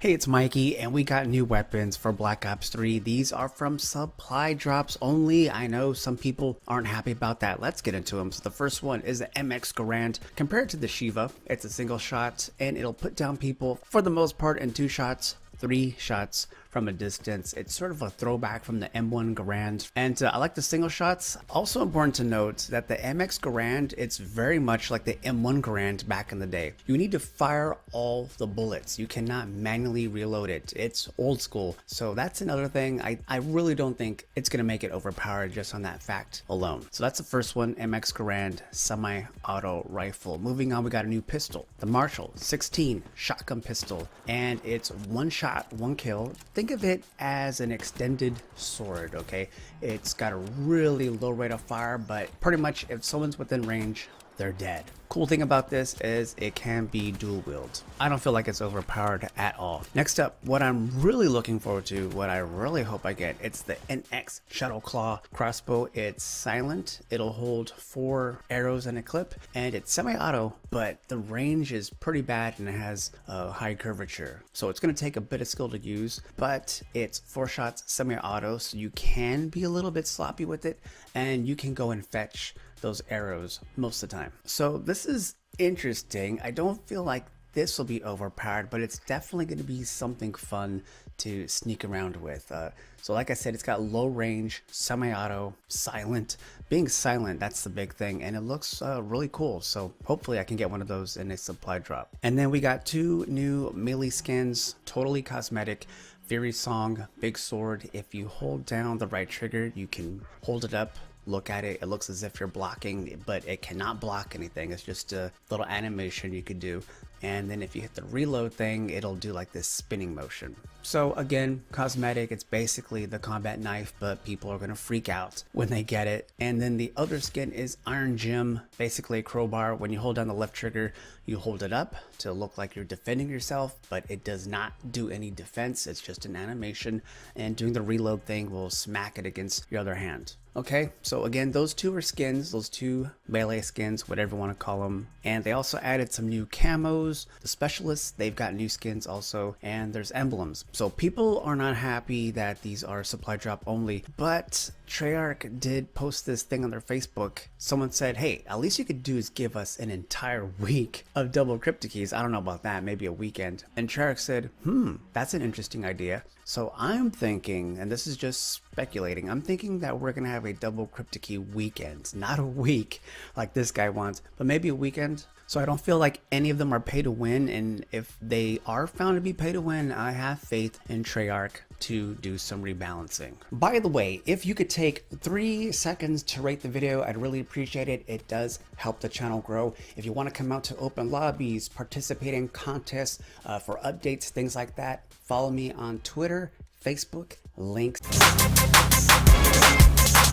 Hey, it's Mikey, and we got new weapons for Black Ops 3. These are from supply drops only. I know some people aren't happy about that. Let's get into them. So the first one is the MX Garand. Compared to the Shiva, it's a single shot, and it'll put down people for the most part in 2 shots. 3 shots from a distance. It's sort of a throwback from the M1 Garand, and I like the single shots. Also important to note that the MX Garand, it's very much like the M1 Garand back in the day. You need to fire all the bullets. You cannot manually reload it. It's old school. So that's another thing. I really don't think it's gonna make it overpowered just on that fact alone. So that's the first one, MX Garand semi-auto rifle. Moving on, we got a new pistol, the Marshall 16 shotgun pistol, and it's 1 shot, 1 kill. Think of it as an extended sword, okay? It's got a really low rate of fire, but pretty much if someone's within range, they're dead. Cool thing about this is it can be dual wield. I don't feel like it's overpowered at all. Next up, what I'm really looking forward to, what I really hope I get, it's the NX Shuttle Claw crossbow. It's silent. It'll hold 4 arrows in a clip, and it's semi-auto, but the range is pretty bad and it has a high curvature. So it's gonna take a bit of skill to use, but it's 4 shots semi-auto, so you can be a little bit sloppy with it, and you can go and fetch those arrows most of the time. So this is interesting. I don't feel like this will be overpowered, but it's definitely going to be something fun to sneak around with. So like I said, it's got low range, semi-auto, silent. Being silent, that's the big thing, and it looks really cool. So hopefully I can get one of those in a supply drop. And then we got 2 new melee skins, totally cosmetic. Fury Song, big sword. If you hold down the right trigger, you can hold it up, look at it. It looks as if you're blocking, but it cannot block anything. It's just a little animation you could do. And then if you hit the reload thing, it'll do like this spinning motion. So again, cosmetic, it's basically the combat knife, but people are gonna freak out when they get it. And then the other skin is Iron Gem, basically a crowbar. When you hold down the left trigger, you hold it up to look like you're defending yourself, but it does not do any defense. It's just an animation, and doing the reload thing will smack it against your other hand. Okay, so again, those 2 are skins, those 2 melee skins, whatever you want to call them. And they also added some new camos. The specialists, they've got new skins also, and there's emblems. So people are not happy that these are supply drop only, but Treyarch did post this thing on their Facebook. Someone said, hey, at least you could do is give us an entire week of double cryptic keys. I don't know about that, maybe a weekend. And Treyarch said, that's an interesting idea. So I'm thinking, and this is just speculating, I'm thinking that we're gonna have a double cryptic key weekend, not a week like this guy wants, but maybe a weekend. So I don't feel like any of them are pay to win, and if they are found to be pay to win, I have faith in Treyarch to do some rebalancing. By the way, if you could take 3 seconds to rate the video, I'd really appreciate it. It does help the channel grow. If you want to come out to open lobbies, participate in contests for updates, things like that, follow me on Twitter, Facebook, links.